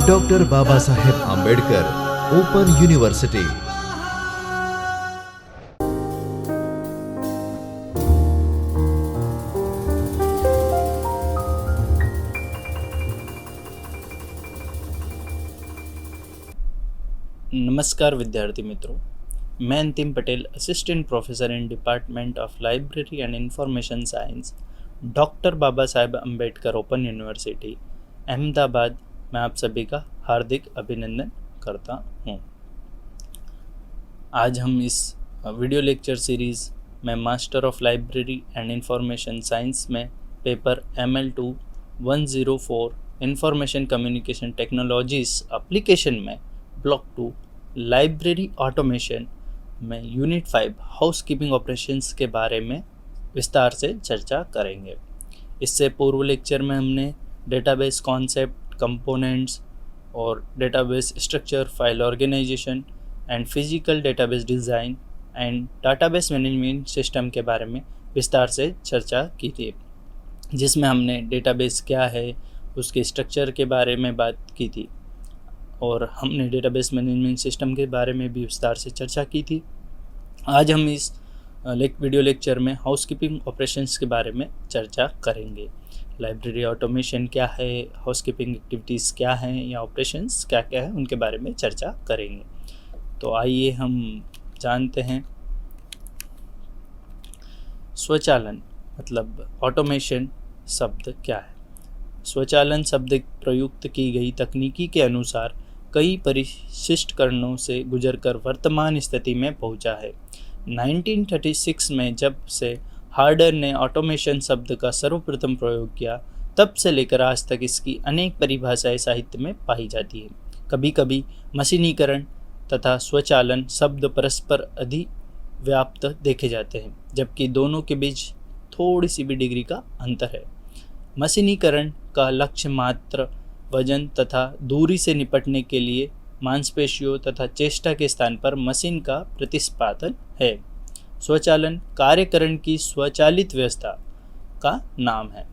Doctor Baba Saheb Ambedkar open university. नमस्कार विद्यार्थी मित्रों, मैं Antim Patel, assistant professor in department of library and information science, doctor Baba Saheb Ambedkar open university Ahmedabad में आप सभी का हार्दिक अभिनंदन करता हूँ। आज हम इस वीडियो लेक्चर सीरीज़ में master of library and information science में paper ML2 104 information communication technologies application में ब्लॉक 2 लाइब्रेरी ऑटोमेशन में यूनिट 5 हाउसकीपिंग ऑपरेशंस के बारे में विस्तार से चर्चा करेंगे। इससे पूर्व लेक्चर में हमने डेटाबेस कॉन्सेप्ट, कंपोनेंट्स और database structure, file organisation and physical database design and database management system के बारे में विस्तार से चर्चा की थी, जिसमें हमने डेटाबेस क्या है उसके स्ट्रक्चर के बारे में बात की थी और हमने डेटाबेस मैनेजमेंट सिस्टम के बारे में भी विस्तार से चर्चा की थी। आज हम इस वीडियो लेक्चर में हाउसकीपिंग ऑपरेशंस के बारे में चर्चा करेंगे। लाइब्रेरी ऑटोमेशन क्या है, हाउसकीपिंग एक्टिविटीज़ क्या हैं या ऑपरेशंस क्या क्या है, उनके बारे में चर्चा करेंगे। तो आइए हम जानते हैं स्वचालन मतलब ऑटोमेशन शब्द क्या है। स्वचालन शब्द प्रयुक्त की गई तकनीकी के अनुसार कई परिशिष्टकरणों से गुजरकर वर्तमान स्थिति में पहुंचा है। 1936 में जब से हार्डर ने ऑटोमेशन शब्द का सर्वप्रथम प्रयोग किया, तब से लेकर आज तक इसकी अनेक परिभाषाएं साहित्य में पाई जाती हैं। कभी कभी मशीनीकरण तथा स्वचालन शब्द परस्पर अधिव्याप्त देखे जाते हैं, जबकि दोनों के बीच थोड़ी सी भी डिग्री का अंतर है। मशीनीकरण का लक्ष्य मात्र वजन तथा दूरी से निपटने के लिए मांसपेशियों तथा चेष्टा के स्थान पर मशीन का प्रतिस्थापन है। स्वचालन कार्यकरण की स्वचालित व्यवस्था का नाम है।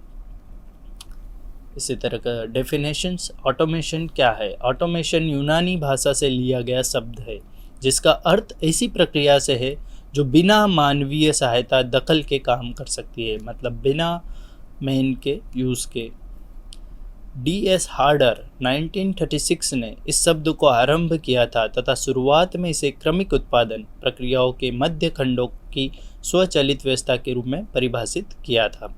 इसी तरह का डेफिनेशंस, ऑटोमेशन क्या है। ऑटोमेशन यूनानी भाषा से लिया गया शब्द है, जिसका अर्थ ऐसी प्रक्रिया से है जो बिना मानवीय सहायता दखल के काम कर सकती है, मतलब बिना मैन के यूज़ के। DS हार्डर 1936 ने इस शब्द को आरंभ किया था तथा शुरुआत में इसे क्रमिक उत्पादन प्रक्रियाओं के मध्य खंडों की स्वचालित व्यवस्था के रूप में परिभाषित किया था।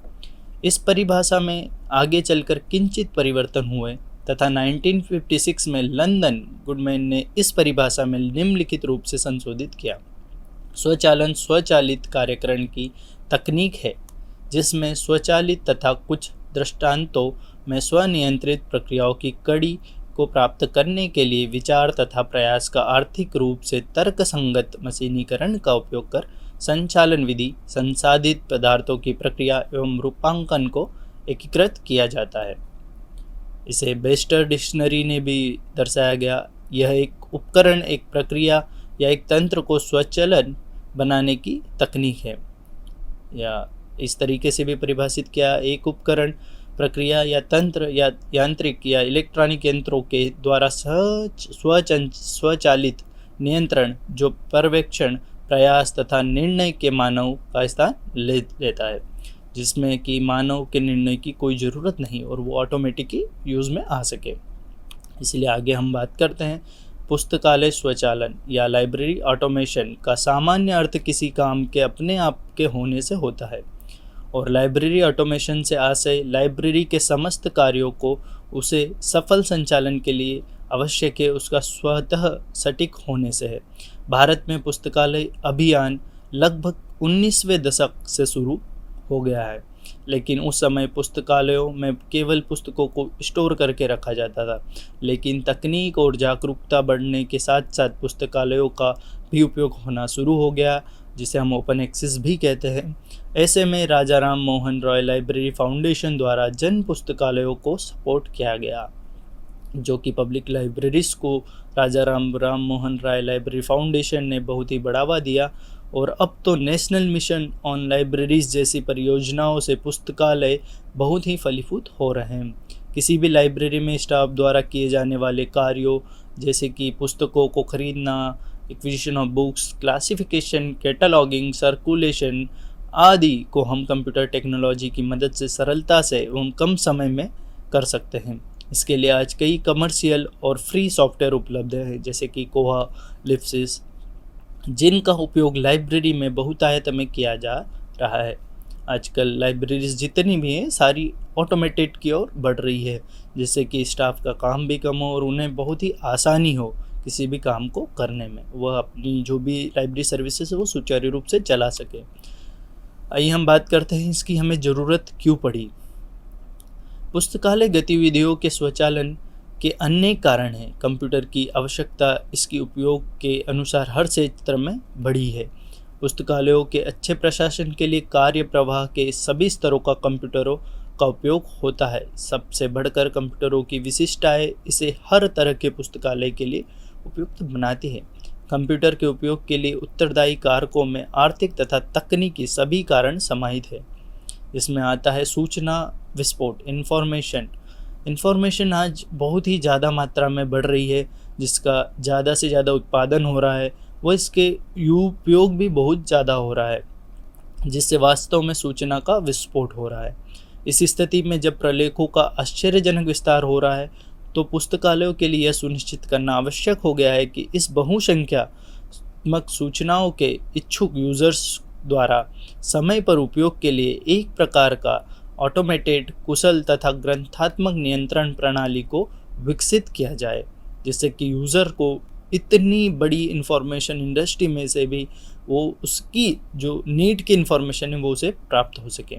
इस परिभाषा में आगे चलकर किंचित परिवर्तन हुए तथा 1956 में लंदन गुडमैन ने इस परिभाषा में निम्नलिखित रूप से संशोधित किया। स्वचालन स्वचालित कार्यकरण की तकनीक है जिसमें स्वचालित तथा कुछ दृष्टांतों में स्वनियंत्रित प्रक्रियाओं की कड़ी को प्राप्त करने के लिए विचार तथा प्रयास का आर्थिक रूप से तर्कसंगत मशीनीकरण का उपयोग कर संचालन विधि, संसाधित पदार्थों की प्रक्रिया एवं रूपांकन को एकीकृत किया जाता है। इसे बेस्टर डिक्शनरी ने भी दर्शाया गया। यह एक उपकरण, एक प्रक्रिया या एक तंत्र को स्वचालन बनाने की तकनीक है, या इस तरीके से भी परिभाषित किया। एक उपकरण, प्रक्रिया या तंत्र या यांत्रिक या इलेक्ट्रॉनिक यंत्रों के द्वारा स्वचालित नियंत्रण जो पर्यवेक्षण, प्रयास तथा निर्णय के मानव का स्थान लेता है, जिसमें कि मानव के निर्णय की कोई ज़रूरत नहीं और वो ऑटोमेटिक ही यूज़ में आ सके। इसलिए आगे हम बात करते हैं। पुस्तकालय स्वचालन या लाइब्रेरी ऑटोमेशन का सामान्य अर्थ किसी काम के अपने आप के होने से होता है, और लाइब्रेरी ऑटोमेशन से आशय लाइब्रेरी के समस्त कार्यों को उसे सफल संचालन के लिए आवश्यक है उसका स्वतः सटीक होने से है। भारत में पुस्तकालय अभियान लगभग 19वें दशक से शुरू हो गया है, लेकिन उस समय पुस्तकालयों में केवल पुस्तकों को स्टोर करके रखा जाता था। लेकिन तकनीक और जागरूकता बढ़ने के साथ साथ पुस्तकालयों का भी उपयोग होना शुरू हो गया, जिसे हम ओपन एक्सेस भी कहते हैं। ऐसे में राजा राम मोहन रॉय लाइब्रेरी फाउंडेशन द्वारा जन पुस्तकालयों को सपोर्ट किया गया, जो कि पब्लिक लाइब्रेरीज को राजा राम मोहन रॉय लाइब्रेरी फाउंडेशन ने बहुत ही बढ़ावा दिया और अब तो नेशनल मिशन ऑन लाइब्रेरीज जैसी परियोजनाओं से पुस्तकालय बहुत ही फलीभूत हो रहे हैं। किसी भी लाइब्रेरी में स्टाफ द्वारा किए जाने वाले कार्यों जैसे कि पुस्तकों को खरीदना, acquisition of books, classification, cataloguing, circulation आदि को हम कंप्यूटर टेक्नोलॉजी की मदद से सरलता से एवं कम समय में कर सकते हैं। इसके लिए आज कई कमर्शियल और फ्री सॉफ्टवेयर उपलब्ध हैं जैसे कि कोहा, लिप्सिस, जिनका उपयोग लाइब्रेरी में बहुतायत में किया जा रहा है। आजकल लाइब्रेरीज जितनी भी हैं सारी ऑटोमेटेड की ओर बढ़ रही है, जिससे कि स्टाफ का काम भी कम हो और उन्हें बहुत ही आसानी हो किसी भी काम को करने में, वह अपनी जो भी लाइब्रेरी सर्विसेज है वो सुचारू रूप से चला सके। आइए हम बात करते हैं इसकी हमें ज़रूरत क्यों पड़ी। पुस्तकालय गतिविधियों के स्वचालन के अनेक कारण हैं। कंप्यूटर की आवश्यकता इसकी उपयोग के अनुसार हर क्षेत्र में बढ़ी है। पुस्तकालयों के अच्छे प्रशासन के लिए कार्य प्रवाह के सभी स्तरों का कंप्यूटरों का उपयोग होता है। सबसे बढ़कर कंप्यूटरों की विशिष्टताएं इसे हर तरह के पुस्तकालय के लिए उपयुक्त बनाती है। कंप्यूटर के उपयोग के लिए उत्तरदायी कारकों में आर्थिक तथा तकनीकी सभी कारण समाहित है। इसमें आता है सूचना विस्फोट, इन्फॉर्मेशन आज बहुत ही ज़्यादा मात्रा में बढ़ रही है, जिसका ज़्यादा से ज़्यादा उत्पादन हो रहा है, वो इसके उपयोग भी बहुत ज़्यादा हो रहा है, जिससे वास्तव में सूचना का विस्फोट हो रहा है। इस स्थिति में जब प्रलेखों का आश्चर्यजनक विस्तार हो रहा है तो पुस्तकालयों के लिए यह सुनिश्चित करना आवश्यक हो गया है कि इस बहुसंख्यात्मक सूचनाओं के इच्छुक यूजर्स द्वारा समय पर उपयोग के लिए एक प्रकार का ऑटोमेटेड, कुशल तथा ग्रंथात्मक नियंत्रण प्रणाली को विकसित किया जाए, जिससे कि यूज़र को इतनी बड़ी इंफॉर्मेशन इंडस्ट्री में से भी वो उसकी जो नीड की इंफॉर्मेशन है वो उसे प्राप्त हो सके।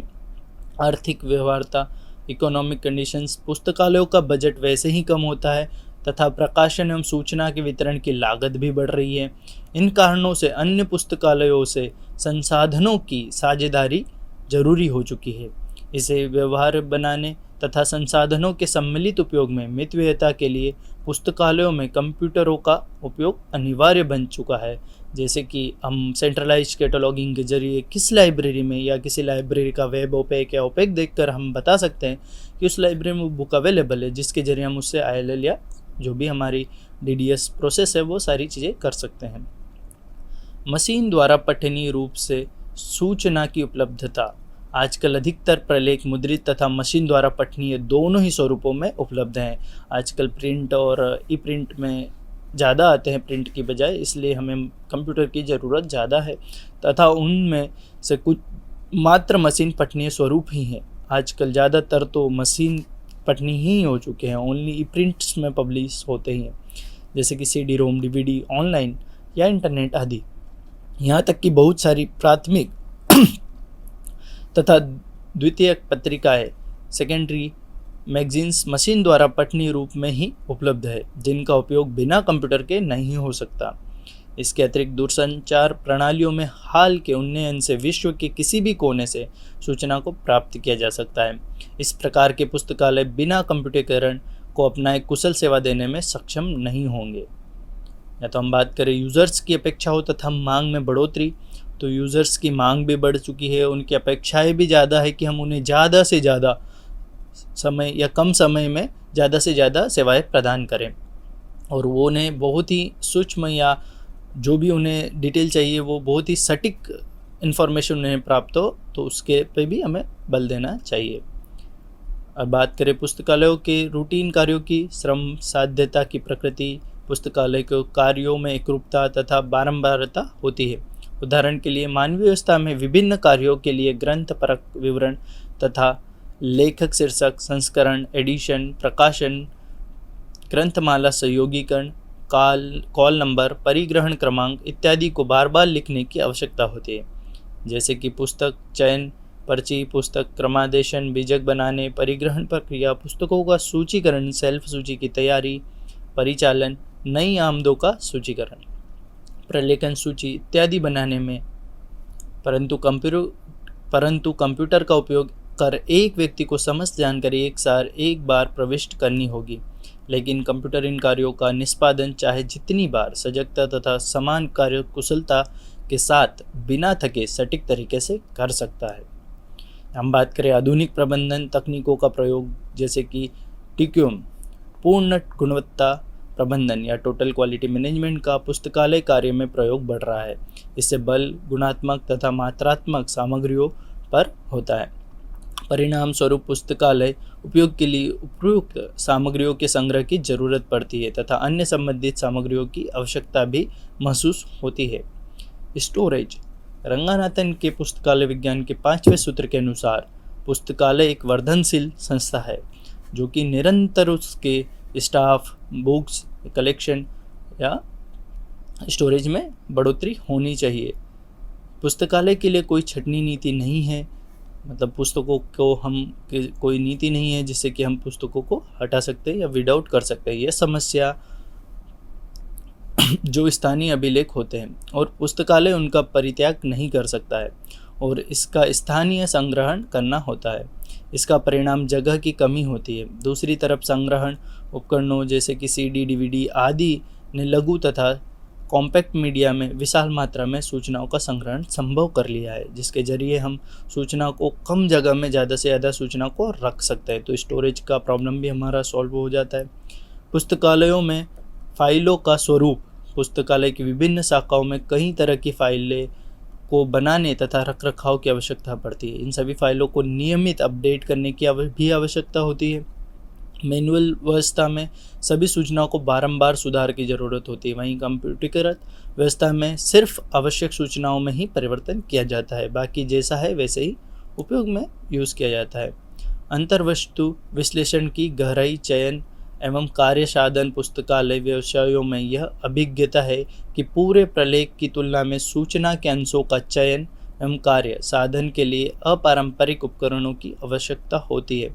आर्थिक व्यवहार्यता, इकोनॉमिक कंडीशंस, पुस्तकालयों का बजट वैसे ही कम होता है तथा प्रकाशन एवं सूचना के वितरण की लागत भी बढ़ रही है। इन कारणों से अन्य पुस्तकालयों से संसाधनों की साझेदारी जरूरी हो चुकी है। इसे व्यवहार्य बनाने तथा संसाधनों के सम्मिलित उपयोग में मितव्ययता के लिए पुस्तकालयों में कंप्यूटरों का उपयोग अनिवार्य बन चुका है। जैसे कि हम सेंट्रलाइज कैटलॉगिंग के जरिए किस लाइब्रेरी में या किसी लाइब्रेरी का वेब ओपेक या ओपेक देखकर हम बता सकते हैं कि उस लाइब्रेरी में बुक अवेलेबल है, जिसके जरिए हम उससे ILL या जो भी हमारी DDS प्रोसेस है वो सारी चीज़ें कर सकते हैं। मशीन द्वारा पठनीय रूप से सूचना की उपलब्धता। आजकल अधिकतर प्रलेख मुद्रित तथा मशीन द्वारा पठनीय दोनों ही स्वरूपों में उपलब्ध हैं। आजकल प्रिंट और ई-प्रिंट में ज़्यादा आते हैं प्रिंट की बजाय, इसलिए हमें कंप्यूटर की ज़रूरत ज़्यादा है तथा उनमें से कुछ मात्र मशीन पठनीय स्वरूप ही हैं। आजकल ज़्यादातर तो मशीन पठनी ही हो चुके हैं, ओनली ई-प्रिंट्स में पब्लिश होते हैं, जैसे कि CD-ROM, DVD, ऑनलाइन या इंटरनेट आदि। यहाँ तक कि बहुत सारी प्राथमिक तथा द्वितीयक पत्रिकाएं, सेकेंडरी मैगजीन्स मशीन द्वारा पठनीय रूप में ही उपलब्ध है, जिनका उपयोग बिना कंप्यूटर के नहीं हो सकता। इसके अतिरिक्त दूरसंचार प्रणालियों में हाल के उन्नयन से विश्व के किसी भी कोने से सूचना को प्राप्त किया जा सकता है। इस प्रकार के पुस्तकालय बिना कंप्यूटरीकरण को अपनाए कुशल सेवा देने में सक्षम नहीं होंगे। या तो हम बात करें यूज़र्स की अपेक्षाओं तथा मांग में बढ़ोतरी, तो यूज़र्स की मांग भी बढ़ चुकी है, उनकी अपेक्षाएं भी ज़्यादा है कि हम उन्हें ज़्यादा से ज़्यादा समय या कम समय में ज़्यादा से ज़्यादा सेवाएं प्रदान करें और वो उन्हें बहुत ही सूक्ष्म या जो भी उन्हें डिटेल चाहिए वो बहुत ही सटीक इन्फॉर्मेशन उन्हें प्राप्त हो, तो उसके पे भी हमें बल देना चाहिए। अब बात करें पुस्तकालयों के रूटीन कार्यों की, श्रम साध्यता की प्रकृति, पुस्तकालय के कार्यों में एकरूपता तथा बारंबारता होती है। उदाहरण के लिए मानवीय व्यवस्था में विभिन्न कार्यों के लिए ग्रंथ परक विवरण तथा लेखक शीर्षक, संस्करण, एडिशन, प्रकाशन, ग्रंथमाला सहयोगीकरण, कॉल नंबर, परिग्रहण क्रमांक इत्यादि को बार बार लिखने की आवश्यकता होती है। जैसे कि पुस्तक चयन, पर्ची, पुस्तक क्रमादेशन, बीजक बनाने, परिग्रहण प्रक्रिया, पुस्तकों का सूचीकरण, सेल्फ सूची की तैयारी, परिचालन, नई आमदों का सूचीकरण, प्रलेखन सूची इत्यादि बनाने में परंतु कंप्यूटर का उपयोग कर एक व्यक्ति को समस्त जानकारी एक बार प्रविष्ट करनी होगी। लेकिन कंप्यूटर इन कार्यों का निष्पादन चाहे जितनी बार सजगता तथा समान कार्य कुशलता के साथ बिना थके सटीक तरीके से कर सकता है। हम बात करें आधुनिक प्रबंधन तकनीकों का प्रयोग, जैसे कि टीक्यूम पूर्ण गुणवत्ता प्रबंधन या टोटल क्वालिटी मैनेजमेंट का पुस्तकालय कार्य में प्रयोग बढ़ रहा है। इससे बल गुणात्मक तथा मात्रात्मक सामग्रियों पर होता है। परिणाम स्वरूप पुस्तकालय उपयोग के लिए उपयुक्त सामग्रियों के संग्रह की जरूरत पड़ती है तथा अन्य संबंधित सामग्रियों की आवश्यकता भी महसूस होती है। स्टोरेज रंगनाथन के पुस्तकालय विज्ञान के 5वें सूत्र के अनुसार पुस्तकालय एक वर्धनशील संस्था है जो कि निरंतर उसके स्टाफ, बुक्स, कलेक्शन या स्टोरेज में बढ़ोतरी होनी चाहिए। पुस्तकालय के लिए कोई छँटनी नीति नहीं है, मतलब पुस्तकों को कोई नीति नहीं है जिससे कि हम पुस्तकों को हटा सकते हैं या वीड आउट कर सकते हैं। यह समस्या जो स्थानीय अभिलेख होते हैं और पुस्तकालय उनका परित्याग नहीं कर सकता है और इसका स्थानीय संग्रहण करना होता है। इसका परिणाम जगह की कमी होती है। दूसरी तरफ संग्रहण उपकरणों जैसे कि CD, DVD आदि ने लघु तथा कॉम्पैक्ट मीडिया में विशाल मात्रा में सूचनाओं का संग्रहण संभव कर लिया है, जिसके जरिए हम सूचना को कम जगह में ज़्यादा से ज़्यादा सूचना को रख सकते हैं। तो स्टोरेज का प्रॉब्लम भी हमारा सॉल्व हो जाता है। पुस्तकालयों में फाइलों का स्वरूप पुस्तकालय की विभिन्न शाखाओं में कई तरह की फाइलें को बनाने तथा रखरखाव की आवश्यकता पड़ती है। इन सभी फाइलों को नियमित अपडेट करने की भी आवश्यकता होती है। मैनुअल व्यवस्था में सभी सूचनाओं को बारंबार सुधार की जरूरत होती है। वहीं कंप्यूटरीकृत व्यवस्था में सिर्फ आवश्यक सूचनाओं में ही परिवर्तन किया जाता है, बाकी जैसा है वैसे ही उपयोग में यूज़ किया जाता है। अंतर्वस्तु विश्लेषण की गहराई चयन एवं कार्य साधन पुस्तकालय व्यवसायों में यह अभिज्ञता है कि पूरे प्रलेख की तुलना में सूचना के अंशों का चयन एवं कार्य साधन के लिए अपारंपरिक उपकरणों की आवश्यकता होती है।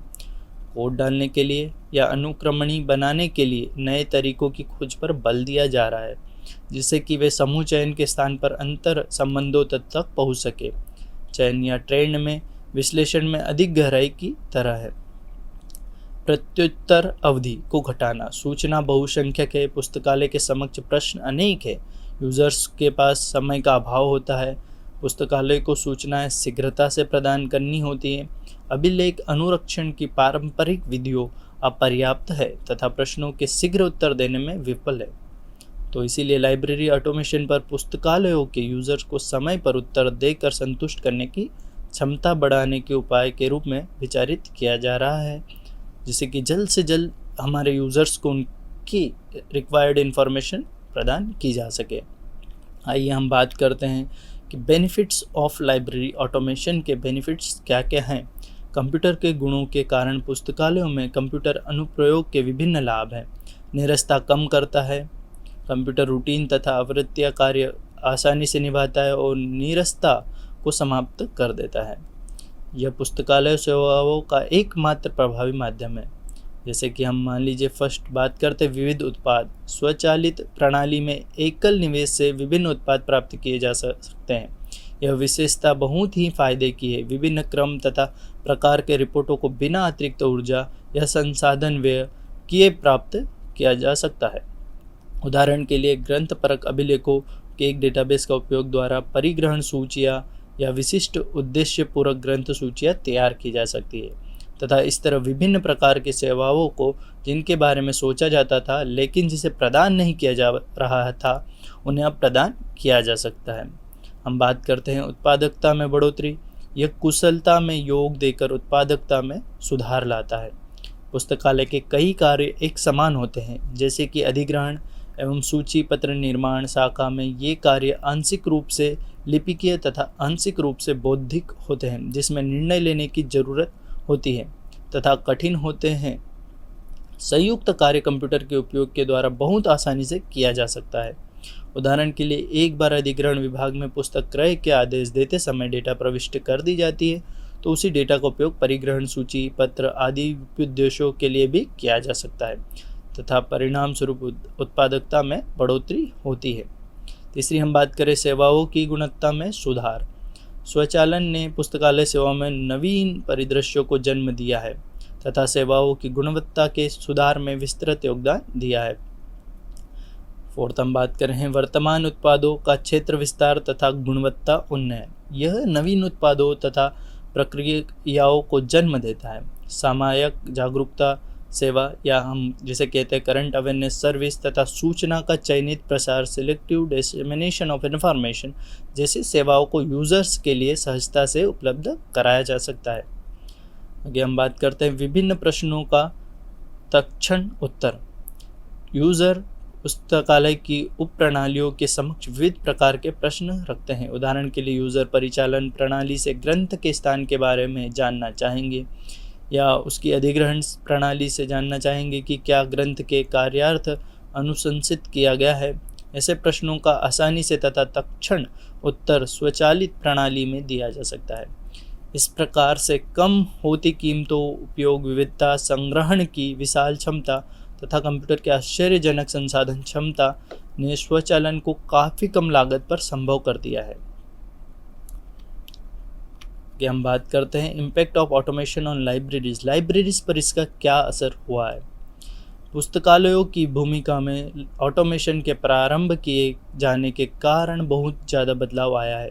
कोड डालने के लिए या अनुक्रमणी बनाने के लिए नए तरीकों की खोज पर बल दिया जा रहा है, जिससे कि वे समूह चयन के स्थान पर अंतर संबंधों तक पहुँच सके। चयन या ट्रेंड में विश्लेषण में अधिक गहराई की तरह है। प्रत्युत्तर अवधि को घटाना सूचना बहुसंख्यक है। पुस्तकालय के समक्ष प्रश्न अनेक है। यूजर्स के पास समय का अभाव होता है। पुस्तकालय को सूचनाएं शीघ्रता से प्रदान करनी होती है। अभिलेख अनुरक्षण की पारंपरिक विधियों अपर्याप्त है तथा प्रश्नों के शीघ्र उत्तर देने में विफल है। तो इसीलिए लाइब्रेरी ऑटोमेशन पर पुस्तकालयों के यूजर्स को समय पर उत्तर देकर संतुष्ट करने की क्षमता बढ़ाने के उपाय के रूप में विचारित किया जा रहा है, जिससे कि जल्द से जल्द हमारे यूज़र्स को उनकी रिक्वायर्ड इन्फॉर्मेशन प्रदान की जा सके। आइए हम बात करते हैं कि बेनिफिट्स ऑफ लाइब्रेरी ऑटोमेशन के बेनिफिट्स क्या क्या हैं। कंप्यूटर के गुणों के कारण पुस्तकालयों में कंप्यूटर अनुप्रयोग के विभिन्न लाभ हैं। निरस्ता कम करता है। कंप्यूटर रूटीन तथा आवृत्तीय कार्य आसानी से निभाता है और नीरसता को समाप्त कर देता है। यह पुस्तकालय सेवाओं का एकमात्र प्रभावी माध्यम है। जैसे कि हम मान लीजिए फर्स्ट बात करते विविध उत्पाद। स्वचालित प्रणाली में एकल निवेश से विभिन्न उत्पाद प्राप्त किए जा सकते हैं। यह विशेषता बहुत ही फायदे की है। विभिन्न क्रम तथा प्रकार के रिपोर्टों को बिना अतिरिक्त ऊर्जा या संसाधन व्यय किए प्राप्त किया जा सकता है। उदाहरण के लिए ग्रंथपरक अभिलेखों के एक डेटाबेस का उपयोग द्वारा परिग्रहण सूचियाँ या विशिष्ट उद्देश्य पूरक ग्रंथ सूचियाँ तैयार की जा सकती है तथा इस तरह विभिन्न प्रकार की सेवाओं को जिनके बारे में सोचा जाता था लेकिन जिसे प्रदान नहीं किया जा रहा था, उन्हें अब प्रदान किया जा सकता है। हम बात करते हैं उत्पादकता में बढ़ोतरी। यह कुशलता में योग देकर उत्पादकता में सुधार लाता है। पुस्तकालय के कई कार्य एक समान होते हैं, जैसे कि अधिग्रहण एवं सूची पत्र निर्माण शाखा में ये कार्य आंशिक रूप से लिपिकीय तथा आंशिक रूप से बौद्धिक होते हैं, जिसमें निर्णय लेने की जरूरत होती है तथा कठिन होते हैं। संयुक्त कार्य कंप्यूटर के उपयोग के द्वारा बहुत आसानी से किया जा सकता है। उदाहरण के लिए एक बार अधिग्रहण विभाग में पुस्तक क्रय के आदेश देते समय डेटा प्रविष्ट कर दी जाती है, तो उसी डेटा का उपयोग परिग्रहण सूची पत्र आदि उद्देश्यों के लिए भी किया जा सकता है तथा परिणाम स्वरूप उत्पादकता में बढ़ोतरी होती है। तीसरी हम बात करें सेवाओं की गुणवत्ता में सुधार। स्वचालन ने पुस्तकालय सेवाओं में नवीन परिदृश्यों को जन्म दिया है तथा सेवाओं की गुणवत्ता के सुधार में विस्तृत योगदान दिया है। फोर्थ हम बात कर रहे हैं वर्तमान उत्पादों का क्षेत्र विस्तार तथा गुणवत्ता उन्नयन। यह नवीन उत्पादों तथा प्रक्रियाओं को जन्म देता है। सामायिक जागरूकता सेवा या हम जिसे कहते हैं करंट अवेयरनेस सर्विस तथा सूचना का चयनित प्रसार सिलेक्टिव डिसेमिनेशन ऑफ इंफॉर्मेशन जैसी सेवाओं को यूज़र्स के लिए सहजता से उपलब्ध कराया जा सकता है। आगे हम बात करते हैं विभिन्न प्रश्नों का तत्क्षण उत्तर। यूज़र पुस्तकालय की उप प्रणालियों के समक्ष विविध प्रकार के प्रश्न रखते हैं। उदाहरण के लिए यूज़र परिचालन प्रणाली से ग्रंथ के स्थान के बारे में जानना चाहेंगे या उसकी अधिग्रहण प्रणाली से जानना चाहेंगे कि क्या ग्रंथ के कार्यार्थ अनुशंसित किया गया है। ऐसे प्रश्नों का आसानी से तथा तत्क्षण उत्तर स्वचालित प्रणाली में दिया जा सकता है। इस प्रकार से कम होती कीमतों, उपयोग विविधता, संग्रहण की विशाल क्षमता तथा कंप्यूटर के आश्चर्यजनक संसाधन क्षमता ने स्वचालन को काफ़ी कम लागत पर संभव कर दिया है। कि हम बात करते हैं impact of automation on libraries. Libraries पर इसका क्या असर हुआ है। पुस्तकालयों की भूमिका में ऑटोमेशन के प्रारंभ किए जाने के कारण बहुत ज़्यादा बदलाव आया है।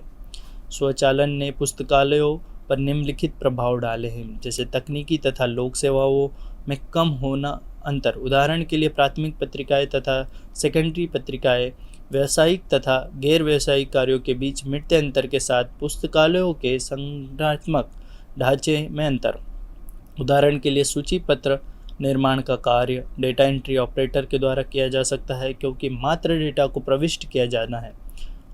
स्वचालन ने पुस्तकालयों पर निम्नलिखित प्रभाव डाले हैं, जैसे तकनीकी तथा लोक सेवाओं में कम होना अंतर। उदाहरण के लिए प्राथमिक पत्रिकाएं तथा सेकेंडरी पत्रिकाएं, व्यावसायिक तथा गैर व्यावसायिक कार्यों के बीच मिटते अंतर के साथ पुस्तकालयों के संरचनात्मक ढांचे में अंतर। उदाहरण के लिए सूची पत्र निर्माण का कार्य डेटा एंट्री ऑपरेटर के द्वारा किया जा सकता है, क्योंकि मात्र डेटा को प्रविष्ट किया जाना है,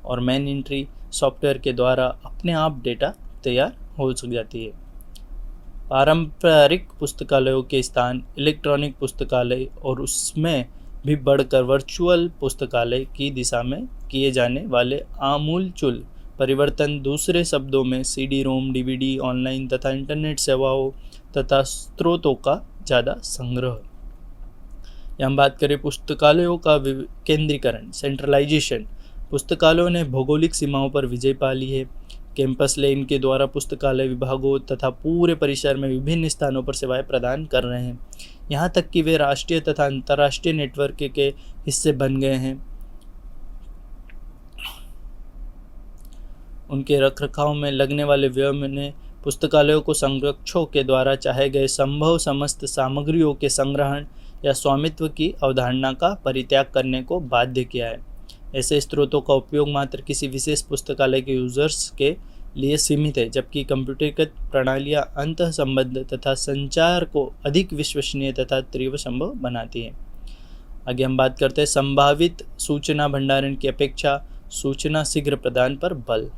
और मैन एंट्री सॉफ्टवेयर के द्वारा अपने आप डेटा तैयार हो जाती है। पारंपरिक पुस्तकालयों के स्थान इलेक्ट्रॉनिक पुस्तकालय और उसमें भी बढ़कर वर्चुअल पुस्तकालय की दिशा में किए जाने वाले आमूलचूल परिवर्तन, दूसरे शब्दों में सीडी रोम, डीवीडी, ऑनलाइन तथा इंटरनेट सेवाओं तथा स्रोतों का ज़्यादा संग्रह। यहाँ बात करें पुस्तकालयों का केंद्रीकरण, सेंट्रलाइजेशन। पुस्तकालयों ने भौगोलिक सीमाओं पर विजय पा ली है। कैंपस लेन के द्वारा पुस्तकालय विभागों तथा पूरे परिसर में विभिन्न स्थानों पर सेवाएं प्रदान कर रहे हैं, यहाँ तक कि वे राष्ट्रीय तथा अंतर्राष्ट्रीय नेटवर्क के हिस्से बन गए हैं। उनके रखरखाव में लगने वाले व्यय ने पुस्तकालयों को संरक्षकों के द्वारा चाहे गए संभव समस्त सामग्रियों के संग्रहण या स्वामित्व की अवधारणा का परित्याग करने को बाध्य किया है। ऐसे स्रोतों का उपयोग मात्र किसी विशेष पुस्तकालय के यूजर्स के लिए सीमित है, जबकि कंप्यूटरीकृत प्रणालियां अंतः संबंध तथा संचार को अधिक विश्वसनीय तथा तीव्र संभव बनाती हैं। आगे हम बात करते हैं संभावित सूचना भंडारण की अपेक्षा सूचना शीघ्र प्रदान पर बल।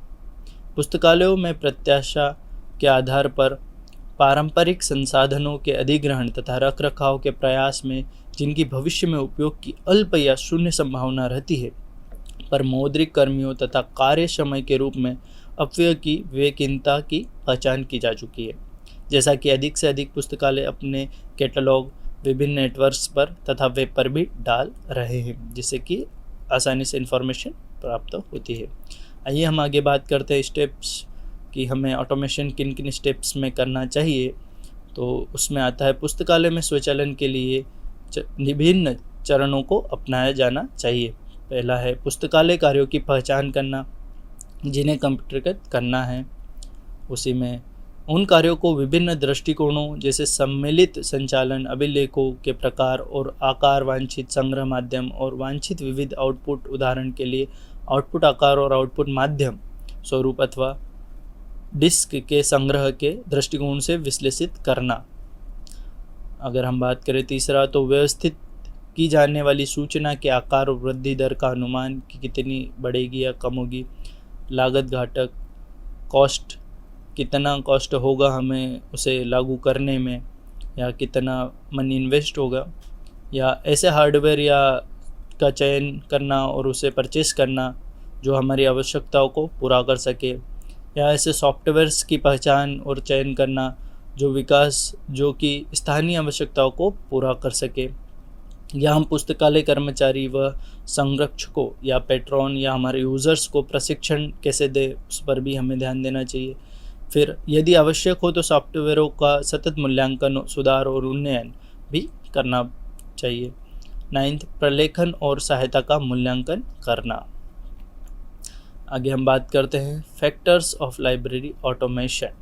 पुस्तकालयों में प्रत्याशा के आधार पर पारंपरिक संसाधनों के अधिग्रहण तथा रखरखाव के प्रयास में, जिनकी भविष्य में उपयोग की अल्प या शून्य संभावना रहती है, पर मौद्रिक कर्मियों तथा कार्य समय के रूप में अपव्यय की विवेकहीनता की पहचान की जा चुकी है। जैसा कि अधिक से अधिक पुस्तकालय अपने कैटलॉग विभिन्न नेटवर्क्स पर तथा वेब पर भी डाल रहे हैं, जिससे कि आसानी से इंफॉर्मेशन प्राप्त होती है। आइए हम आगे बात करते हैं स्टेप्स कि हमें ऑटोमेशन किन किन स्टेप्स में करना चाहिए। तो उसमें आता है पुस्तकालय में स्वचालन के लिए विभिन्न चरणों को अपनाया जाना चाहिए। पहला है पुस्तकालय कार्यों की पहचान करना, जिन्हें कंप्यूटरीकृत करना है। उसी में उन कार्यों को विभिन्न दृष्टिकोणों जैसे सम्मिलित संचालन, अभिलेखों के प्रकार और आकार, वांछित संग्रह माध्यम और वांछित विविध आउटपुट, उदाहरण के लिए आउटपुट आकार और आउटपुट माध्यम स्वरूप अथवा डिस्क के संग्रह के दृष्टिकोण से विश्लेषित करना। अगर हम बात करें तीसरा, तो व्यवस्थित की जाने वाली सूचना के आकार और वृद्धि दर का अनुमान कि कितनी बढ़ेगी या कम होगी, लागत घटक, कॉस्ट, कितना कॉस्ट होगा हमें उसे लागू करने में, या कितना मनी इन्वेस्ट होगा, या ऐसे हार्डवेयर या का चयन करना और उसे परचेस करना जो हमारी आवश्यकताओं को पूरा कर सके, या ऐसे सॉफ्टवेयर्स की पहचान और चयन करना जो कि स्थानीय आवश्यकताओं को पूरा कर सके। या हम पुस्तकालय कर्मचारी व संरक्षकों या पैट्रॉन या हमारे यूज़र्स को प्रशिक्षण कैसे दें, उस पर भी हमें ध्यान देना चाहिए। फिर यदि आवश्यक हो तो सॉफ्टवेयरों का सतत मूल्यांकन, सुधार और उन्नयन भी करना चाहिए। 9, प्रलेखन और सहायता का मूल्यांकन करना। आगे हम बात करते हैं फैक्टर्स ऑफ लाइब्रेरी ऑटोमेशन।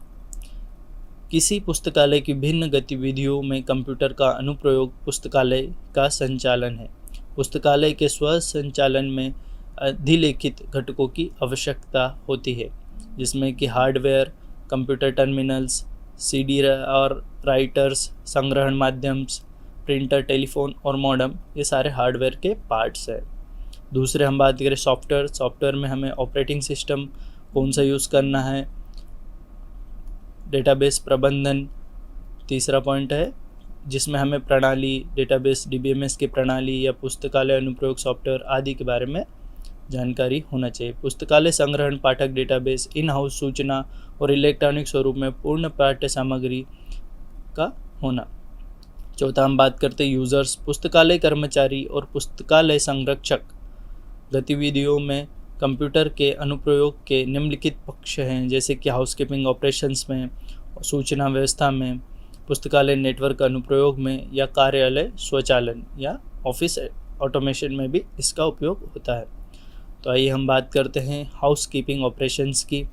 किसी पुस्तकालय की भिन्न गतिविधियों में कंप्यूटर का अनुप्रयोग पुस्तकालय का संचालन है। पुस्तकालय के स्व संचालन में अधिलिखित घटकों की आवश्यकता होती है, जिसमें कि हार्डवेयर, कंप्यूटर टर्मिनल्स, सीडी और राइटर्स, संग्रहण माध्यम, प्रिंटर, टेलीफोन और मॉडेम, ये सारे हार्डवेयर के पार्ट्स हैं। दूसरे हम बात करें सॉफ्टवेयर में हमें ऑपरेटिंग सिस्टम कौन सा यूज़ करना है, डेटाबेस प्रबंधन तीसरा पॉइंट है, जिसमें हमें प्रणाली, डेटाबेस, डीबीएमएस की प्रणाली या पुस्तकालय अनुप्रयोग सॉफ्टवेयर आदि के बारे में जानकारी होना चाहिए। पुस्तकालय संग्रहण, पाठक डेटाबेस, इन हाउस सूचना और इलेक्ट्रॉनिक स्वरूप में पूर्ण पाठ्य सामग्री का होना। चौथा हम बात करते हैं यूज़र्स। पुस्तकालय कर्मचारी और पुस्तकालय संरक्षक गतिविधियों में कंप्यूटर के अनुप्रयोग के निम्नलिखित पक्ष हैं, जैसे कि हाउसकीपिंग ऑपरेशंस में, सूचना व्यवस्था में, पुस्तकालय नेटवर्क अनुप्रयोग में, या कार्यालय स्वचालन या ऑफिस ऑटोमेशन में भी इसका उपयोग होता है। तो आइए हम बात करते हैं हाउसकीपिंग ऑपरेशंस की,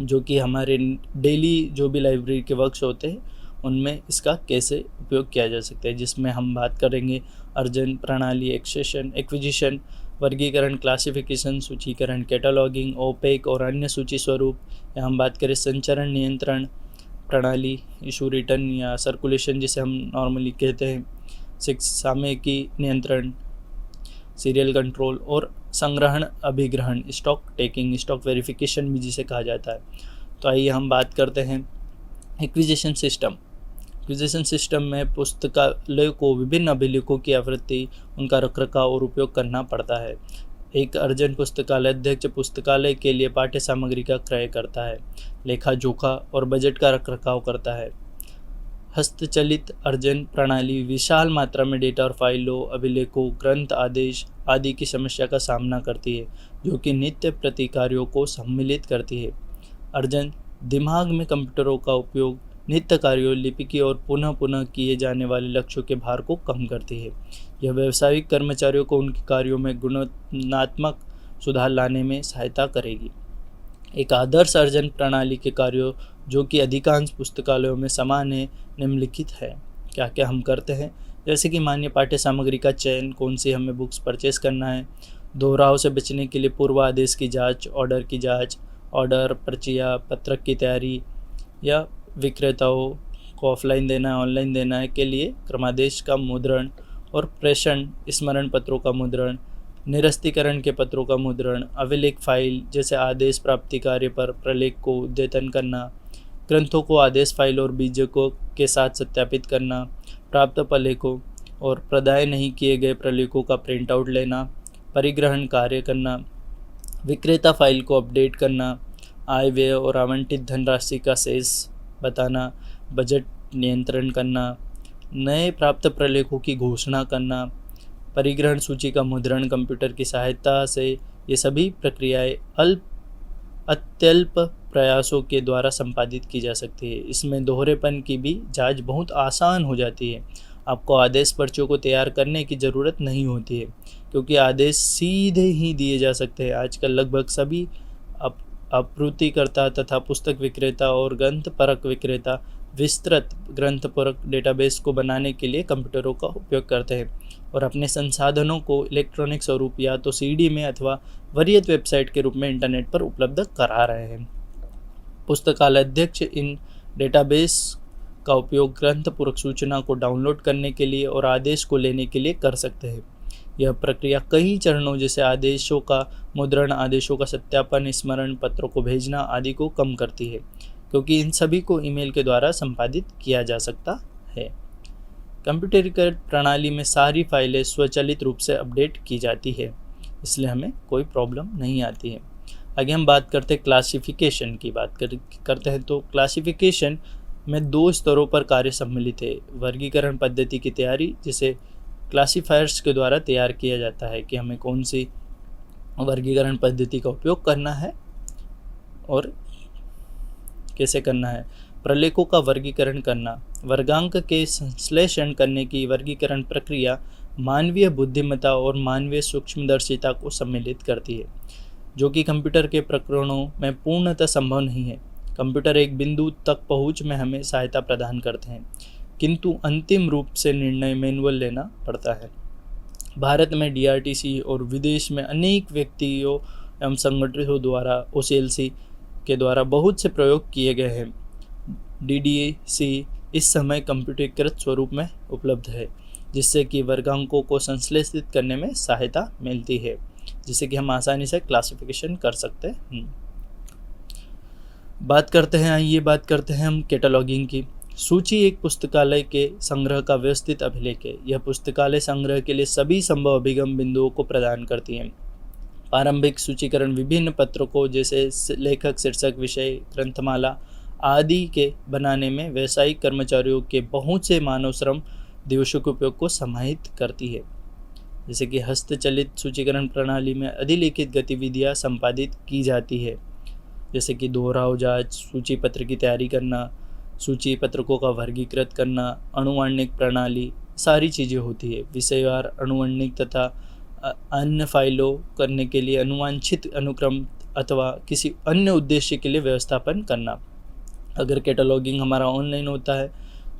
जो कि हमारे डेली जो भी लाइब्रेरी के वर्क्स होते हैं उनमें इसका कैसे उपयोग किया जा सकता है, जिसमें हम बात करेंगे अर्जन, प्रणाली, एक्विजिशन, वर्गीकरण, क्लासिफिकेशन, सूचीकरण, कैटलॉगिंग, ओपेक और अन्य सूची स्वरूप, या हम बात करें संचरण नियंत्रण प्रणाली, इशू रिटर्न या सर्कुलेशन जिसे हम नॉर्मली कहते हैं, सामयिकी नियंत्रण, सीरियल कंट्रोल और संग्रहण अभिग्रहण, स्टॉक टेकिंग, स्टॉक वेरिफिकेशन भी जिसे कहा जाता है। तो आइए हम बात करते हैं एक्विजिशन सिस्टम। एक्विजिशन सिस्टम में पुस्तकालय को विभिन्न अभिलेखों की आवृत्ति, उनका रखरखाव और उपयोग करना पड़ता है। एक अर्जन पुस्तकालय अध्यक्ष पुस्तकालय के लिए पाठ्य सामग्री का क्रय करता है, लेखा जोखा और बजट का रखरखाव करता है। हस्तचलित अर्जन प्रणाली विशाल मात्रा में डेटा और फाइलों, अभिलेखों, ग्रंथ, आदेश आदि की समस्या का सामना करती है, जो कि नित्य प्रति कार्यों को सम्मिलित करती है। अर्जन दिमाग में कंप्यूटरों का उपयोग नित्य कार्यों, लिपिकी और पुनः पुनः किए जाने वाले लक्ष्यों के भार को कम करती है। यह व्यावसायिक कर्मचारियों को उनके कार्यों में गुणात्मक सुधार लाने में सहायता करेगी। एक आदर्श अर्जन प्रणाली के कार्यों, जो कि अधिकांश पुस्तकालयों में समान है, निम्नलिखित है। क्या क्या हम करते हैं, जैसे कि मान्य पाठ्य सामग्री का चयन, कौन सी हमें बुक्स परचेस करना है, दोहराव से बचने के लिए पूर्व आदेश की जांच, ऑर्डर की जांच, ऑर्डर, पर्चियाँ, पत्रक की तैयारी, या विक्रेताओं को ऑफलाइन देना है, ऑनलाइन देना है के लिए क्रमादेश का मुद्रण और प्रेषण, स्मरण पत्रों का मुद्रण, निरस्तीकरण के पत्रों का मुद्रण, अभिलेख फाइल जैसे आदेश प्राप्ति कार्य पर प्रलेख को अद्यतन करना, ग्रंथों को आदेश फाइल और बीजकों के साथ सत्यापित करना, प्राप्त प्रलेखों और प्रदाय नहीं किए गए प्रलेखों का प्रिंट आउट लेना, परिग्रहण कार्य करना, विक्रेता फाइल को अपडेट करना, आय व्यय और आवंटित धनराशि का शेष बताना, बजट नियंत्रण करना, नए प्राप्त प्रलेखों की घोषणा करना, परिग्रहण सूची का मुद्रण कंप्यूटर की सहायता से। ये सभी प्रक्रियाएं अत्यल्प प्रयासों के द्वारा संपादित की जा सकती है। इसमें दोहरेपन की भी जांच बहुत आसान हो जाती है। आपको आदेश पर्चियों को तैयार करने की ज़रूरत नहीं होती है, क्योंकि आदेश सीधे ही दिए जा सकते हैं। आजकल लगभग सभी आपूर्तिकर्ता तथा पुस्तक विक्रेता और ग्रंथ परक विक्रेता विस्तृत ग्रंथ परक डेटाबेस को बनाने के लिए कंप्यूटरों का उपयोग करते हैं और अपने संसाधनों को इलेक्ट्रॉनिक स्वरूप या तो सीडी में अथवा वरीयत वेबसाइट के रूप में इंटरनेट पर उपलब्ध करा रहे हैं। पुस्तकालय अध्यक्ष इन डेटाबेस का उपयोग ग्रंथ पूरक सूचना को डाउनलोड करने के लिए और आदेश को लेने के लिए कर सकते हैं। यह प्रक्रिया कई चरणों जैसे आदेशों का मुद्रण, आदेशों का सत्यापन, स्मरण पत्रों को भेजना आदि को कम करती है, क्योंकि इन सभी को ईमेल के द्वारा संपादित किया जा सकता है। कंप्यूटरीकृत प्रणाली में सारी फाइलें स्वचालित रूप से अपडेट की जाती है, इसलिए हमें कोई प्रॉब्लम नहीं आती है। आगे हम बात करते हैं क्लासिफिकेशन की करते हैं तो क्लासिफिकेशन में 2 स्तरों पर कार्य सम्मिलित है। वर्गीकरण पद्धति की तैयारी, जिसे क्लासीफायर्स के द्वारा तैयार किया जाता है कि हमें कौन सी वर्गीकरण पद्धति का उपयोग करना है और कैसे करना है। प्रलेखों का वर्गीकरण करना, वर्गांक के संश्लेषण करने की वर्गीकरण प्रक्रिया मानवीय बुद्धिमत्ता और मानवीय सूक्ष्मदर्शिता को सम्मिलित करती है, जो कि कंप्यूटर के प्रकरणों में पूर्णतः संभव नहीं है। कंप्यूटर एक बिंदु तक पहुंच में हमें सहायता प्रदान करते हैं, किंतु अंतिम रूप से निर्णय मैनुअल लेना पड़ता है। भारत में DRTC और विदेश में अनेक व्यक्तियों एवं संगठनों द्वारा OCLC के द्वारा बहुत से प्रयोग किए गए हैं। DDC इस समय कंप्यूटरीकृत स्वरूप में उपलब्ध है, जिससे कि वर्गांकों को संश्लेषित करने में सहायता मिलती है, जिससे कि हम आसानी से क्लासिफिकेशन कर सकते हैं। बात करते हैं हम कैटलॉगिंग की। सूची एक पुस्तकालय के संग्रह का व्यवस्थित अभिलेख है। यह पुस्तकालय संग्रह के लिए सभी संभव अभिगम बिंदुओं को प्रदान करती है। प्रारंभिक सूचीकरण विभिन्न पत्रकों जैसे लेखक, शीर्षक, विषय, ग्रंथमाला आदि के बनाने में व्यावसायिक कर्मचारियों के बहुत से मानव श्रम दिवसों के उपयोग को समाहित करती है। जैसे कि हस्तचलित सूचीकरण प्रणाली में अधिलिखित गतिविधियां संपादित की जाती है, जैसे कि दोहराव जांच, सूची पत्र की तैयारी करना, सूची पत्रकों का वर्गीकृत करना, अनुवाणिक प्रणाली, सारी चीज़ें होती है। विषयवार अनुवाणिक तथा अन्य फाइलों करने के लिए अनुवांछित अनुक्रम अथवा किसी अन्य उद्देश्य के लिए व्यवस्थापन करना। अगर कैटलॉगिंग हमारा ऑनलाइन होता है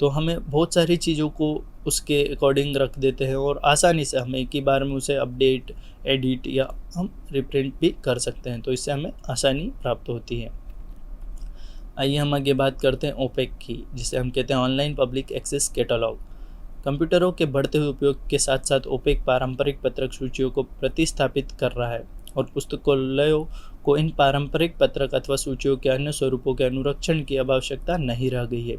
तो हमें बहुत सारी चीज़ों को उसके अकॉर्डिंग रख देते हैं और आसानी से हम एक ही बार में उसे अपडेट, एडिट या हम रिप्रिंट भी कर सकते हैं, तो इससे हमें आसानी प्राप्त होती है। आइए हम आगे बात करते हैं ओपेक की, जिसे हम कहते हैं ऑनलाइन पब्लिक एक्सेस कैटलॉग। कंप्यूटरों के बढ़ते हुए उपयोग के साथ साथ ओपेक पारंपरिक पत्रक सूचियों को प्रतिस्थापित कर रहा है और पुस्तकालयों को इन पारंपरिक पत्रक अथवा सूचियों के अन्य स्वरूपों के अनुरक्षण की अब आवश्यकता नहीं रह गई है।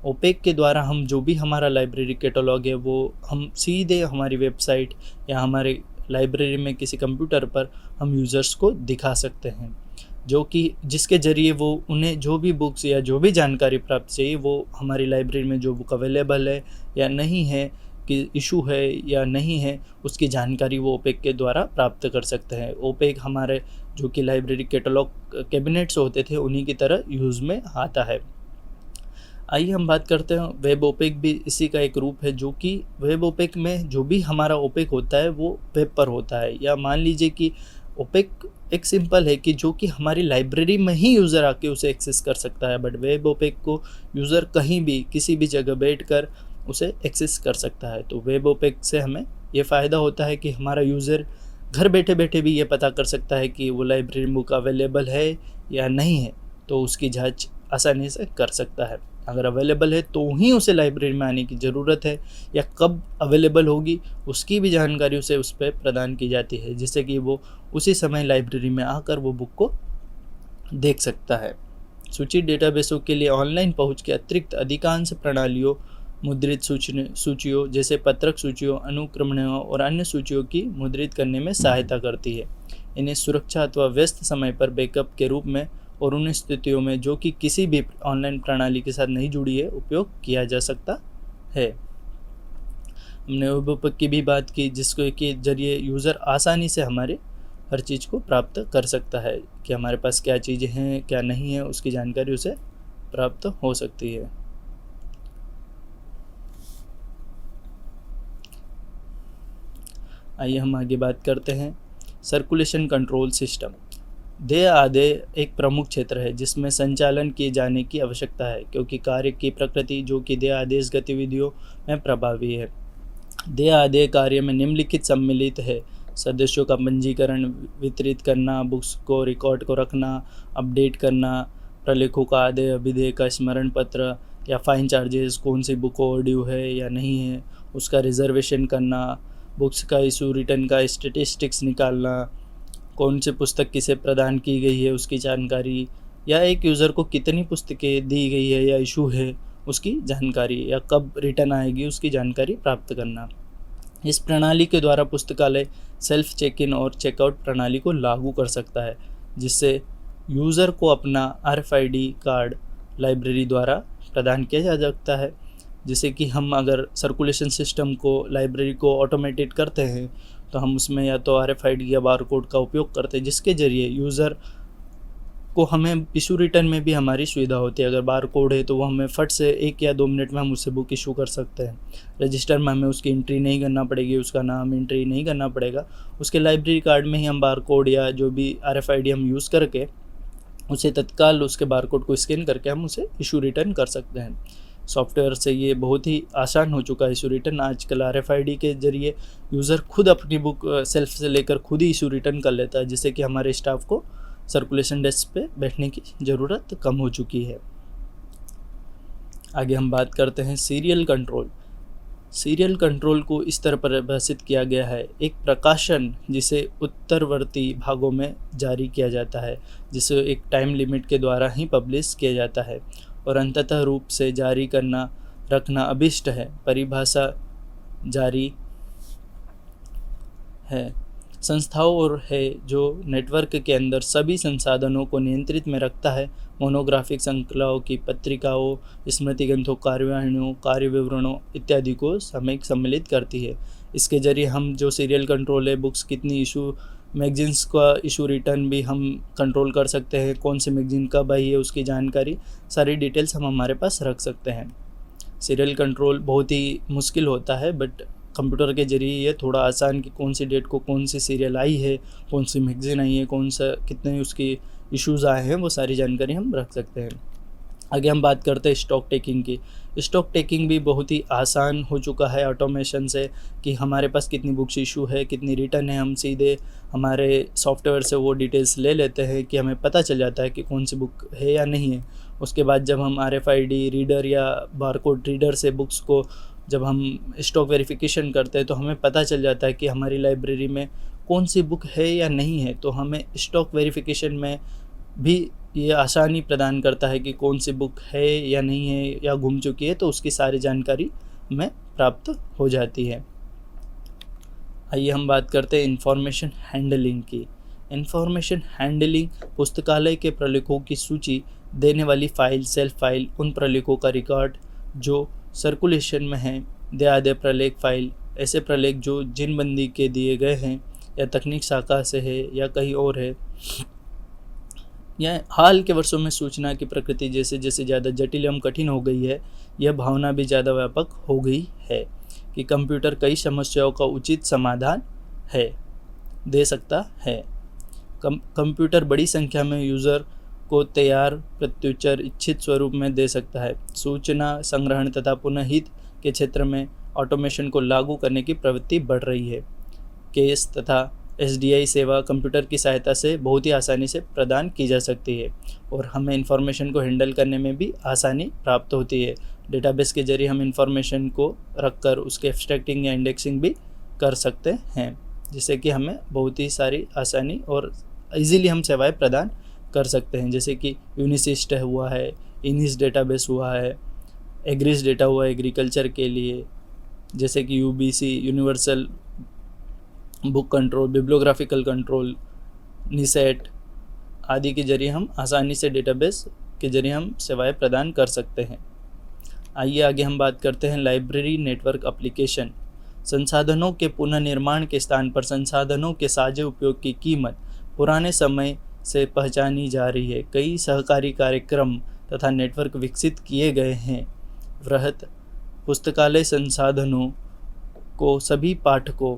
ओपेक के द्वारा हम जो भी हमारा लाइब्रेरी कैटलॉग है वो हम सीधे हमारी वेबसाइट या हमारे लाइब्रेरी में किसी कंप्यूटर पर हम यूज़र्स को दिखा सकते हैं, जो कि जिसके ज़रिए वो उन्हें जो भी बुक्स या जो भी जानकारी प्राप्त चाहिए वो हमारी लाइब्रेरी में जो बुक अवेलेबल है या नहीं है, कि इशू है या नहीं है, उसकी जानकारी वो ओपेक के द्वारा प्राप्त कर सकते हैं। ओपेक हमारे जो कि लाइब्रेरी कैटलॉग कैबिनेट्स होते थे उन्हीं की तरह यूज़ में आता है। आइए हम बात करते हैं वेब ओपेक भी इसी का एक रूप है, जो कि वेब ओपेक में जो भी हमारा ओपेक होता है वो वेब पर होता है, या मान लीजिए कि ओपेक एक सिंपल है कि जो कि हमारी लाइब्रेरी में ही यूज़र आके उसे एक्सेस कर सकता है, बट वेब ओपेक को यूज़र कहीं भी किसी भी जगह बैठकर उसे एक्सेस कर सकता है। तो वेब ओपेक से हमें ये फ़ायदा होता है कि हमारा यूज़र घर बैठे बैठे भी ये पता कर सकता है कि वो लाइब्रेरी बुक अवेलेबल है या नहीं है, तो उसकी जांच आसानी से कर सकता है। अगर अवेलेबल है तो ही उसे लाइब्रेरी में आने की ज़रूरत है, या कब अवेलेबल होगी उसकी भी जानकारी उसे उस पर प्रदान की जाती है, जिससे कि वो उसी समय लाइब्रेरी में आकर वो बुक को देख सकता है। सूची डेटाबेसों के लिए ऑनलाइन पहुंच के अतिरिक्त अधिकांश प्रणालियों मुद्रित सूचियों जैसे पत्रक सूचियों, अनुक्रमणियों और अन्य सूचियों की मुद्रित करने में सहायता करती है। इन्हें सुरक्षा अथवा व्यस्त समय पर बैकअप के रूप में और उन स्थितियों में जो कि किसी भी ऑनलाइन प्रणाली के साथ नहीं जुड़ी है उपयोग किया जा सकता है। हमने वेब ओपेक की भी बात की, जिसको के जरिए यूज़र आसानी से हमारे हर चीज़ को प्राप्त कर सकता है कि हमारे पास क्या चीज़ें हैं क्या नहीं है, उसकी जानकारी उसे प्राप्त हो सकती है। आइए हम आगे बात करते हैं सर्कुलेशन कंट्रोल सिस्टम। देय आदेय एक प्रमुख क्षेत्र है जिसमें संचालन किए जाने की आवश्यकता है, क्योंकि कार्य की प्रकृति जो कि देय आदेश गतिविधियों में प्रभावी है। देय आदेय कार्य में निम्नलिखित सम्मिलित है: सदस्यों का पंजीकरण, वितरित करना, बुक्स को रिकॉर्ड को रखना, अपडेट करना, प्रलेखों का आदेय अभिदेय का स्मरण पत्र या फाइन चार्जेस, कौन सी बुक ओवरड्यू है या नहीं है उसका रिजर्वेशन करना, बुक्स का इशू रिटर्न का स्टेटिस्टिक्स निकालना, कौन सी पुस्तक किसे प्रदान की गई है उसकी जानकारी, या एक यूज़र को कितनी पुस्तकें दी गई है या इशू है उसकी जानकारी, या कब रिटर्न आएगी उसकी जानकारी प्राप्त करना। इस प्रणाली के द्वारा पुस्तकालय सेल्फ चेक इन और चेकआउट प्रणाली को लागू कर सकता है, जिससे यूज़र को अपना RFID कार्ड लाइब्रेरी द्वारा प्रदान किया जा सकता है। जैसे कि हम अगर सर्कुलेशन सिस्टम को लाइब्रेरी को ऑटोमेटेड करते हैं तो हम उसमें या तो RFID या बारकोड का उपयोग करते हैं, जिसके ज़रिए यूज़र को हमें इशू रिटर्न में भी हमारी सुविधा होती है। अगर बारकोड है तो वो हमें फट से 1 या 2 मिनट में हम उससे बुक इशू कर सकते हैं। रजिस्टर में हमें उसकी एंट्री नहीं करना पड़ेगी, उसका नाम एंट्री नहीं करना पड़ेगा, उसके लाइब्रेरी कार्ड में ही हम बारकोड या जो भी RFID हम यूज़ करके उसे तत्काल उसके बारकोड को स्कैन करके हम उसे इशू रिटर्न कर सकते हैं। सॉफ्टवेयर से ये बहुत ही आसान हो चुका है इशू रिटर्न। आजकल RFID के ज़रिए यूज़र खुद अपनी बुक सेल्फ से लेकर खुद ही इशू रिटर्न कर लेता है, जिससे कि हमारे स्टाफ को सर्कुलेशन डेस्क पे बैठने की ज़रूरत कम हो चुकी है। आगे हम बात करते हैं सीरियल कंट्रोल। सीरियल कंट्रोल को इस तरह परिभाषित किया गया है, एक प्रकाशन जिसे उत्तरवर्ती भागों में जारी किया जाता है, जिसे एक टाइम लिमिट के द्वारा ही पब्लिश किया जाता है और अंततः रूप से जारी करना रखना अभिष्ट है। परिभाषा जारी है संस्थाओं और है जो नेटवर्क के अंदर सभी संसाधनों को नियंत्रित में रखता है। मोनोग्राफिक श्रृंखलाओं की पत्रिकाओं, स्मृति ग्रंथों, कार्यवाहियों, कार्य विवरणों इत्यादि को सम्मिलित करती है। इसके जरिए हम जो सीरियल कंट्रोल है, बुक्स कितनी इशू, मैगजीन्स का इशू रिटर्न भी हम कंट्रोल कर सकते हैं, कौन सी मैगजीन कब आई है उसकी जानकारी, सारी डिटेल्स हम हमारे पास रख सकते हैं। सीरियल कंट्रोल बहुत ही मुश्किल होता है, बट कंप्यूटर के जरिए ये थोड़ा आसान कि कौन सी डेट को कौन सी सीरियल आई है, कौन सी मैगजीन आई है, कौन सा कितने उसकी इश्यूज़ आए हैं, वो सारी जानकारी हम रख सकते हैं। आगे हम बात करते हैं स्टॉक टेकिंग की। स्टॉक टेकिंग भी बहुत ही आसान हो चुका है ऑटोमेशन से, कि हमारे पास कितनी बुक्स इशू है, कितनी रिटर्न है, हम सीधे हमारे सॉफ्टवेयर से वो डिटेल्स ले लेते हैं कि हमें पता चल जाता है कि कौन सी बुक है या नहीं है। उसके बाद जब हम RFID रीडर या बारकोड रीडर से बुक्स को जब हम स्टॉक वेरिफिकेशन करते हैं तो हमें पता चल जाता है कि हमारी लाइब्रेरी में कौन सी बुक है या नहीं है। तो हमें स्टॉक वेरिफिकेशन में भी ये आसानी प्रदान करता है कि कौन सी बुक है या नहीं है या गुम चुकी है, तो उसकी सारी जानकारी हमें प्राप्त हो जाती है। आइए हम बात करते हैं इंफॉर्मेशन हैंडलिंग की। इंफॉर्मेशन हैंडलिंग पुस्तकालय के प्रलेखों की सूची देने वाली फाइल, सेल्फ फाइल, उन प्रलेखों का रिकॉर्ड जो सर्कुलेशन में हैं, दे प्रलेख फाइल, ऐसे प्रलेख जो जिनबंदी के दिए गए हैं या तकनीक शाखा से है या कहीं और है, या हाल के वर्षों में सूचना की प्रकृति जैसे जैसे ज़्यादा जटिल एवं कठिन हो गई है, यह भावना भी ज़्यादा व्यापक हो गई है कि कंप्यूटर कई समस्याओं का उचित समाधान दे सकता है। कंप्यूटर बड़ी संख्या में यूज़र को तैयार प्रत्युत्तर इच्छित स्वरूप में दे सकता है। सूचना संग्रहण तथा पुनर्हित के क्षेत्र में ऑटोमेशन को लागू करने की प्रवृत्ति बढ़ रही है। केस तथा SDI सेवा कंप्यूटर की सहायता से बहुत ही आसानी से प्रदान की जा सकती है और हमें इंफॉर्मेशन को हैंडल करने में भी आसानी प्राप्त होती है। डेटाबेस के जरिए हम इंफॉर्मेशन को रखकर उसके एब्स्ट्रैक्टिंग या इंडेक्सिंग भी कर सकते हैं, जिससे कि हमें बहुत ही सारी आसानी और इजीली हम सेवाएं प्रदान कर सकते हैं। जैसे कि यूनिसिस्ट हुआ है, इनिस डेटाबेस हुआ है, एग्रीज डेटा हुआ है एग्रीकल्चर के लिए, जैसे कि UBC universal book control, bibliographical control, निसेट आदि के जरिए हम आसानी से डेटाबेस के जरिए हम सेवाएं प्रदान कर सकते हैं। आइए आगे हम बात करते हैं लाइब्रेरी नेटवर्क एप्लीकेशन। संसाधनों के पुनर्निर्माण के स्थान पर संसाधनों के साझे उपयोग की कीमत पुराने समय से पहचानी जा रही है। कई सहकारी कार्यक्रम तथा नेटवर्क विकसित किए गए हैं। वृहत पुस्तकालय संसाधनों को सभी पाठकों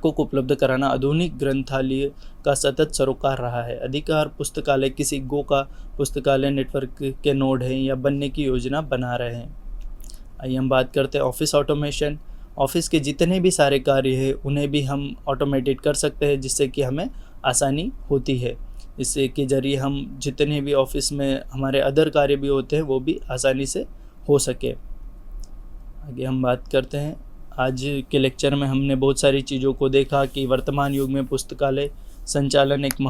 को उपलब्ध कराना आधुनिक ग्रंथालय का सतत सरोकार रहा है। अधिकार पुस्तकालय किसी गो का पुस्तकालय नेटवर्क के नोड हैं या बनने की योजना बना रहे हैं। आइए हम बात करते हैं ऑफिस ऑटोमेशन। ऑफिस के जितने भी सारे कार्य हैं उन्हें भी हम ऑटोमेटेड कर सकते हैं, जिससे कि हमें आसानी होती है। इससे के जरिए हम जितने भी ऑफिस में हमारे अदर कार्य भी होते हैं वो भी आसानी से हो सके। आगे हम बात करते हैं, आज के लेक्चर में हमने बहुत सारी चीज़ों को देखा कि वर्तमान युग में पुस्तकालय संचालन एक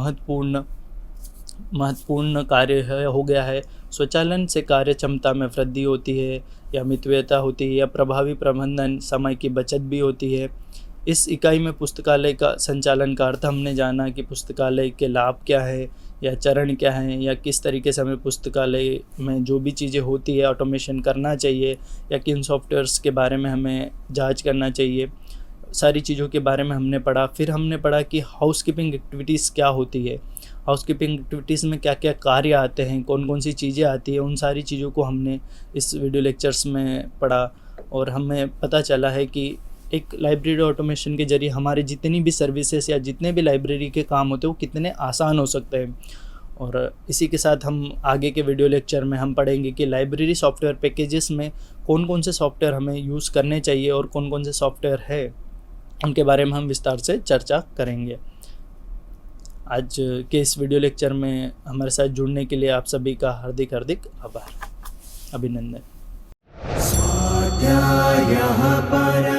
महत्वपूर्ण कार्य हो गया है। स्वचालन से कार्य क्षमता में वृद्धि होती है या मितव्ययता होती है या प्रभावी प्रबंधन, समय की बचत भी होती है। इस इकाई में पुस्तकालय का संचालन का अर्थ हमने जाना कि पुस्तकालय के लाभ क्या है या चरण क्या हैं, या किस तरीके से हमें पुस्तकालय में जो भी चीज़ें होती है ऑटोमेशन करना चाहिए या किन सॉफ्टवेयर्स के बारे में हमें जांच करना चाहिए, सारी चीज़ों के बारे में हमने पढ़ा। फिर हमने पढ़ा कि हाउसकीपिंग एक्टिविटीज़ क्या होती है, हाउसकीपिंग एक्टिविटीज़ में क्या क्या कार्य आते हैं, कौन कौन सी चीज़ें आती हैं, उन सारी चीज़ों को हमने इस वीडियो लेक्चर्स में पढ़ा और हमें पता चला है कि एक लाइब्रेरी ऑटोमेशन के जरिए हमारे जितनी भी सर्विसेज या जितने भी लाइब्रेरी के काम होते हैं वो कितने आसान हो सकते हैं। और इसी के साथ हम आगे के वीडियो लेक्चर में हम पढ़ेंगे कि लाइब्रेरी सॉफ्टवेयर पैकेजेस में कौन कौन से सॉफ्टवेयर हमें यूज़ करने चाहिए और कौन कौन से सॉफ्टवेयर है, उनके बारे में हम विस्तार से चर्चा करेंगे। आज के इस वीडियो लेक्चर में हमारे साथ जुड़ने के लिए आप सभी का हार्दिक हार्दिक आभार, अभिनंदन। स्वाध्यायः परः